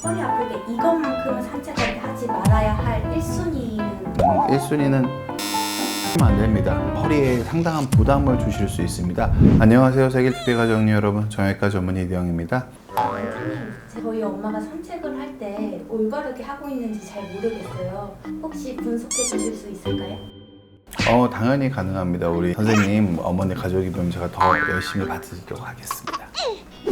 허리 아프게 이것만큼은 산책할 때 하지 말아야 할 1순위는 1순위는 안 됩니다. 허리에 상당한 부담을 주실 수 있습니다. 안녕하세요, 세길TV 가정리 여러분, 정형외과 전문의 이대영입니다. 저희 엄마가 산책을 할 때 올바르게 하고 있는지 잘 모르겠어요. 혹시 분석해 주실 수 있을까요? 당연히 가능합니다. 우리 선생님, 어머니 가족이면 제가 더 열심히 받으도록 하겠습니다.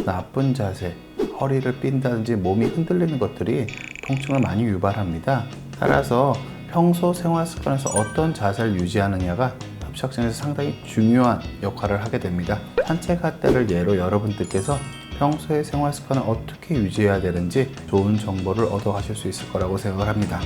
나쁜 자세, 허리를 삔다든지 몸이 흔들리는 것들이 통증을 많이 유발합니다. 따라서 평소 생활 습관에서 어떤 자세를 유지하느냐가 협착증에서 상당히 중요한 역할을 하게 됩니다. 산책할 때를 예로 여러분들께서 평소의 생활 습관을 어떻게 유지해야 되는지 좋은 정보를 얻어 가실 수 있을 거라고 생각을 합니다.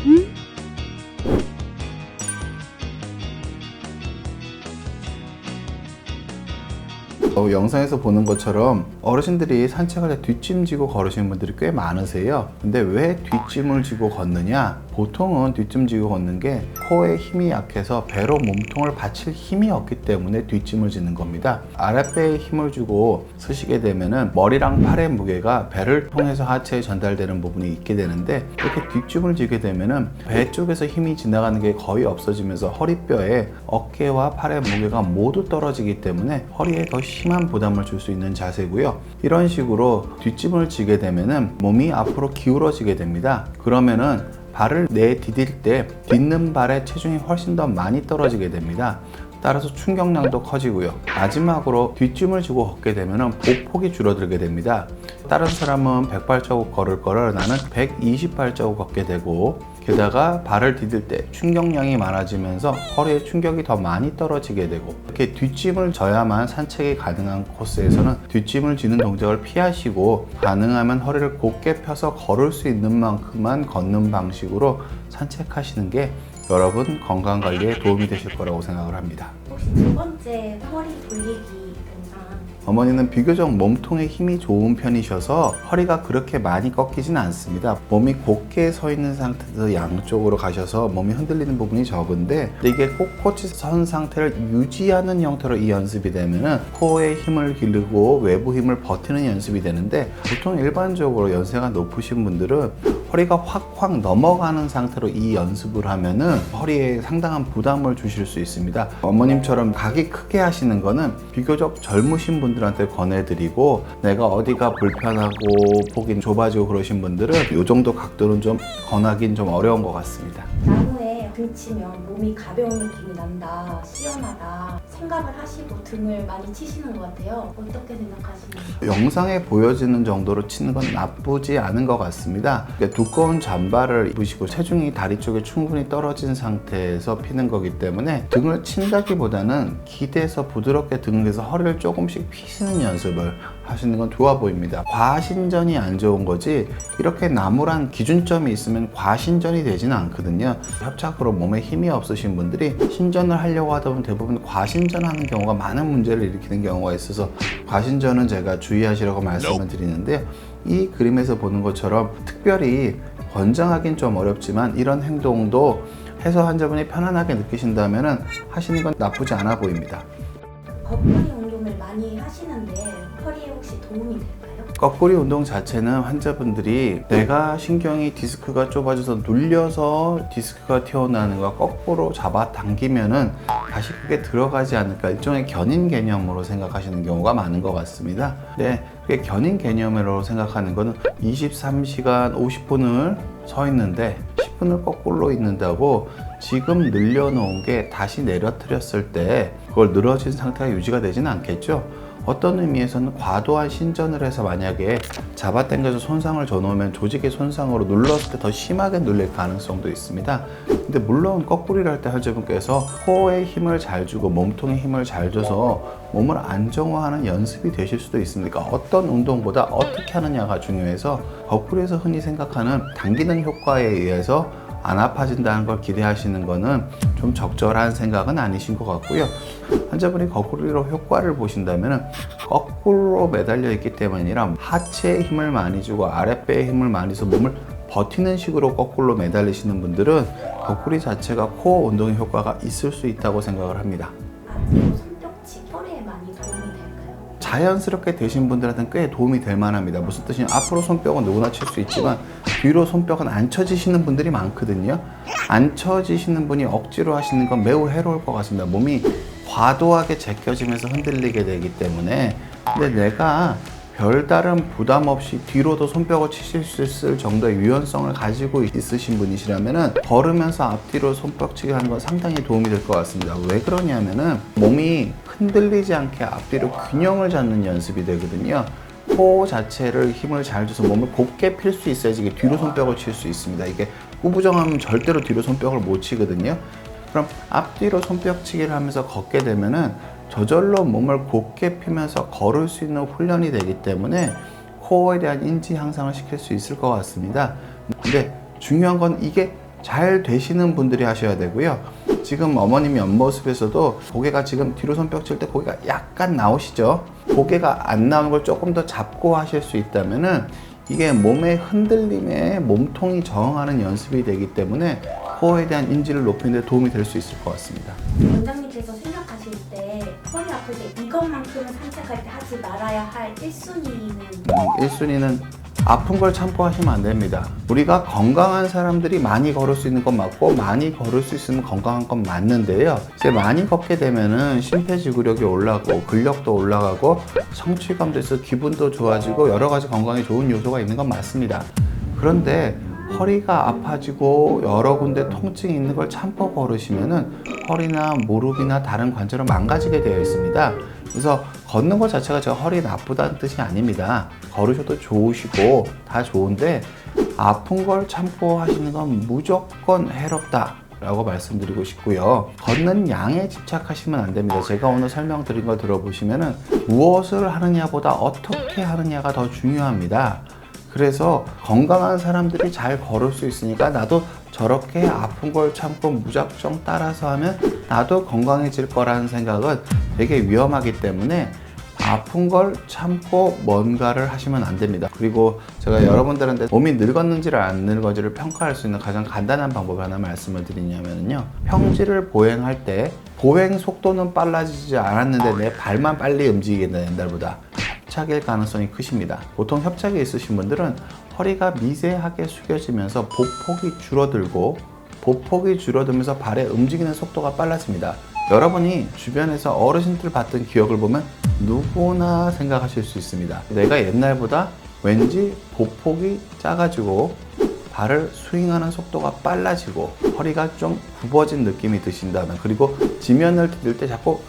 영상에서 보는 것처럼 어르신들이 산책할 때 뒷짐 지고 걸으시는 분들이 꽤 많으세요. 근데 왜 뒷짐을 지고 걷느냐? 보통은 뒷짐 지고 걷는 게 코에 힘이 약해서 배로 몸통을 받칠 힘이 없기 때문에 뒷짐을 지는 겁니다. 아랫배에 힘을 주고 서시게 되면은 머리랑 팔의 무게가 배를 통해서 하체에 전달되는 부분이 있게 되는데, 이렇게 뒷짐을 지게 되면은 배 쪽에서 힘이 지나가는 게 거의 없어지면서 허리뼈에 어깨와 팔의 무게가 모두 떨어지기 때문에 허리에 더 심한 부담을 줄 수 있는 자세고요. 이런 식으로 뒷짐을 지게 되면은 몸이 앞으로 기울어지게 됩니다. 그러면은 발을 내디딜 때 딛는 발의 체중이 훨씬 더 많이 떨어지게 됩니다. 따라서 충격량도 커지고요. 마지막으로 뒷짐을 지고 걷게 되면 보폭이 줄어들게 됩니다. 다른 사람은 100발자국 걸을 거를 나는 120발자국 걷게 되고, 게다가 발을 디딜 때 충격량이 많아지면서 허리에 충격이 더 많이 떨어지게 되고, 이렇게 뒷짐을 져야만 산책이 가능한 코스에서는 뒷짐을 지는 동작을 피하시고 가능하면 허리를 곧게 펴서 걸을 수 있는 만큼만 걷는 방식으로 산책하시는 게 여러분 건강관리에 도움이 되실 거라고 생각을 합니다. 혹시 두 번째 허리 돌리기 어머니는 비교적 몸통에 힘이 좋은 편이셔서 허리가 그렇게 많이 꺾이진 않습니다. 몸이 곧게 서 있는 상태에서 양쪽으로 가셔서 몸이 흔들리는 부분이 적은데, 이게 꼿꼿이 선 상태를 유지하는 형태로 이 연습이 되면은 코에 힘을 기르고 외부 힘을 버티는 연습이 되는데, 보통 일반적으로 연세가 높으신 분들은 허리가 확확 넘어가는 상태로 이 연습을 하면은 허리에 상당한 부담을 주실 수 있습니다. 어머님처럼 각이 크게 하시는 거는 비교적 젊으신 분들한테 권해드리고, 내가 어디가 불편하고 폭이 좁아지고 그러신 분들은 이 정도 각도는 좀 권하긴 좀 어려운 것 같습니다. 나무에 등치면 몸이 가벼운 느낌이 난다, 시원하다 생각을 하시고 등을 많이 치시는 것 같아요. 어떻게 생각하시나요? 영상에 보여지는 정도로 치는 건 나쁘지 않은 것 같습니다. 두꺼운 잠바를 입으시고 체중이 다리 쪽에 충분히 떨어진 상태에서 피는 거기 때문에 등을 친다기보다는 기대서 부드럽게 등에서 허리를 조금씩 피시는 연습을 하시는 건 좋아 보입니다. 과신전이 안 좋은 거지, 이렇게 나무란 기준점이 있으면 과신전이 되지는 않거든요. 협착으로 몸에 힘이 없으신 분들이 신전을 하려고 하다 보면 대부분 과신전하는 경우가 많은 문제를 일으키는 경우가 있어서, 과신전은 제가 주의하시라고 말씀을 드리는데, 이 그림에서 보는 것처럼 특별히 권장하긴 좀 어렵지만 이런 행동도 해서 환자분이 편안하게 느끼신다면 하시는 건 나쁘지 않아 보입니다. 거꾸리 운동을 많이 하시는데 허리에 혹시 도움이 될까요? 거꾸리 운동 자체는 환자분들이 내가 신경이 디스크가 좁아져서 눌려서 디스크가 튀어나오는 거 거꾸로 잡아당기면은 다시 그게 들어가지 않을까, 일종의 견인 개념으로 생각하시는 경우가 많은 것 같습니다. 네, 그게 견인 개념으로 생각하는 거는 23시간 50분을 서 있는데 10분을 거꾸로 있는다고 지금 늘려놓은 게 다시 내려뜨렸을 때 그걸 늘어진 상태가 유지가 되지는 않겠죠. 어떤 의미에서는 과도한 신전을 해서 만약에 잡아당겨서 손상을 줘놓으면 조직의 손상으로 눌렀을 때 더 심하게 눌릴 가능성도 있습니다. 근데 물론 거꾸리를 할 때 환자분께서 코에 힘을 잘 주고 몸통에 힘을 잘 줘서 몸을 안정화하는 연습이 되실 수도 있습니다. 어떤 운동보다 어떻게 하느냐가 중요해서, 거꾸리에서 흔히 생각하는 당기는 효과에 의해서 안 아파진다는 걸 기대하시는 거는 좀 적절한 생각은 아니신 것 같고요. 환자분이 거꾸리로 효과를 보신다면 거꾸로 매달려 있기 때문이 아니라 하체에 힘을 많이 주고 아랫배에 힘을 많이 줘서 몸을 버티는 식으로 거꾸로 매달리시는 분들은 거꾸리 자체가 코어 운동의 효과가 있을 수 있다고 생각을 합니다. 앞뒤로 손뼉치 혈에 많이 도움이 될까요? 자연스럽게 되신 분들한테는 꽤 도움이 될 만합니다. 무슨 뜻이냐, 앞으로 손뼉은 누구나 칠 수 있지만 뒤로 손뼉은 안 쳐지시는 분들이 많거든요. 안 쳐지시는 분이 억지로 하시는 건 매우 해로울 것 같습니다. 몸이 과도하게 제껴지면서 흔들리게 되기 때문에. 근데 내가 별다른 부담 없이 뒤로도 손뼉을 치실 수 있을 정도의 유연성을 가지고 있으신 분이시라면은 걸으면서 앞뒤로 손뼉치기 하는 건 상당히 도움이 될 것 같습니다. 왜 그러냐면은 몸이 흔들리지 않게 앞뒤로 균형을 잡는 연습이 되거든요. 코 자체를 힘을 잘 줘서 몸을 곧게 필 수 있어야지 이게 뒤로 손뼉을 칠 수 있습니다. 이게 꾸부정하면 절대로 뒤로 손뼉을 못 치거든요. 그럼 앞뒤로 손뼉치기를 하면서 걷게 되면은 저절로 몸을 곧게 펴면서 걸을 수 있는 훈련이 되기 때문에 코어에 대한 인지 향상을 시킬 수 있을 것 같습니다. 근데 중요한 건 이게 잘 되시는 분들이 하셔야 되고요. 지금 어머님 옆모습에서도 고개가 지금 뒤로 손뼉 칠 때 고개가 약간 나오시죠? 고개가 안 나오는 걸 조금 더 잡고 하실 수 있다면은 이게 몸의 흔들림에 몸통이 저항하는 연습이 되기 때문에 코어에 대한 인지를 높이는 데 도움이 될 수 있을 것 같습니다. 원장님께서 생각하실 때 허리 아플 때 이것만큼은 산책할 때 하지 말아야 할 1순위는 1순위는 아픈 걸 참고 하시면 안 됩니다. 우리가 건강한 사람들이 많이 걸을 수 있는 건 맞고 많이 걸을 수 있으면 건강한 건 맞는데요. 이제 많이 걷게 되면은 심폐지구력이 올라가고 근력도 올라가고 성취감도 있어 기분도 좋아지고 여러 가지 건강에 좋은 요소가 있는 건 맞습니다. 그런데 허리가 아파지고 여러 군데 통증이 있는 걸 참고 걸으시면은 허리나 무릎이나 다른 관절은 망가지게 되어 있습니다. 그래서 걷는 것 자체가 제가 허리 나쁘다는 뜻이 아닙니다. 걸으셔도 좋으시고 다 좋은데 아픈 걸 참고 하시는 건 무조건 해롭다 라고 말씀드리고 싶고요. 걷는 양에 집착하시면 안 됩니다. 제가 오늘 설명드린 거 들어보시면은 무엇을 하느냐보다 어떻게 하느냐가 더 중요합니다. 그래서 건강한 사람들이 잘 걸을 수 있으니까 나도 저렇게 아픈 걸 참고 무작정 따라서 하면 나도 건강해질 거라는 생각은 되게 위험하기 때문에 아픈 걸 참고 뭔가를 하시면 안 됩니다. 그리고 제가 여러분들한테 몸이 늙었는지를 안 늙었는지를 평가할 수 있는 가장 간단한 방법을 하나 말씀을 드리냐면요. 평지를 보행할 때 보행 속도는 빨라지지 않았는데 내 발만 빨리 움직이게 된다, 옛날보다. 협착일 가능성이 크십니다. 보통 협착이 있으신 분들은 허리가 미세하게 숙여지면서 보폭이 줄어들고 보폭이 줄어들면서 발의 움직이는 속도가 빨라집니다. 여러분이 주변에서 어르신들 봤던 기억을 보면 누구나 생각하실 수 있습니다. 내가 옛날보다 왠지 보폭이 작아지고 발을 스윙하는 속도가 빨라지고 허리가 좀 굽어진 느낌이 드신다면, 그리고 지면을 디딜 때 자꾸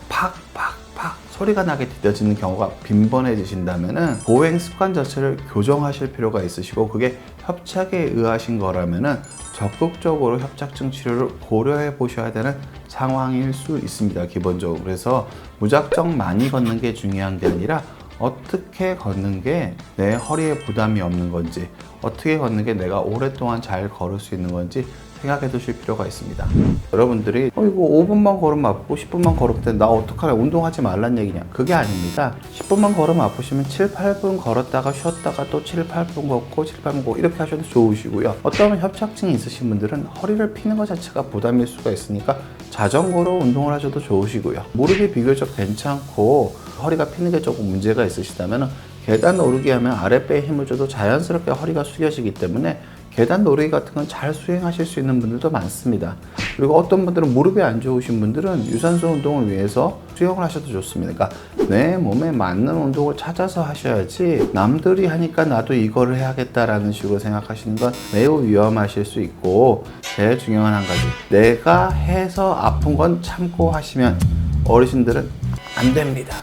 팍팍팍 소리가 나게 디뎌지는 경우가 빈번해지신다면은 보행 습관 자체를 교정하실 필요가 있으시고, 그게 협착에 의하신 거라면은 적극적으로 협착증 치료를 고려해 보셔야 되는 상황일 수 있습니다. 기본적으로. 그래서 무작정 많이 걷는 게 중요한 게 아니라 어떻게 걷는 게 내 허리에 부담이 없는 건지, 어떻게 걷는 게 내가 오랫동안 잘 걸을 수 있는 건지 생각해 두실 필요가 있습니다. 여러분들이 이거 5분만 걸으면 아프고 10분만 걸으면 돼, 나 어떡하래, 운동하지 말란 얘기냐? 그게 아닙니다. 10분만 걸으면 아프시면 7, 8분 걸었다가 쉬었다가 또 7, 8분 걷고 7, 8분 걷고 이렇게 하셔도 좋으시고요. 어떤 협착증이 있으신 분들은 허리를 피는 것 자체가 부담일 수가 있으니까 자전거로 운동을 하셔도 좋으시고요. 무릎이 비교적 괜찮고 허리가 피는 게 조금 문제가 있으시다면 계단 오르기 하면 아랫배에 힘을 줘도 자연스럽게 허리가 숙여지기 때문에 계단 오르기 같은 건 잘 수행하실 수 있는 분들도 많습니다. 그리고 어떤 분들은 무릎이 안 좋으신 분들은 유산소 운동을 위해서 수영을 하셔도 좋습니다. 그러니까 내 몸에 맞는 운동을 찾아서 하셔야지 남들이 하니까 나도 이거를 해야겠다라는 식으로 생각하시는 건 매우 위험하실 수 있고, 제일 중요한 한 가지, 내가 해서 아픈 건 참고 하시면 어르신들은 안 됩니다.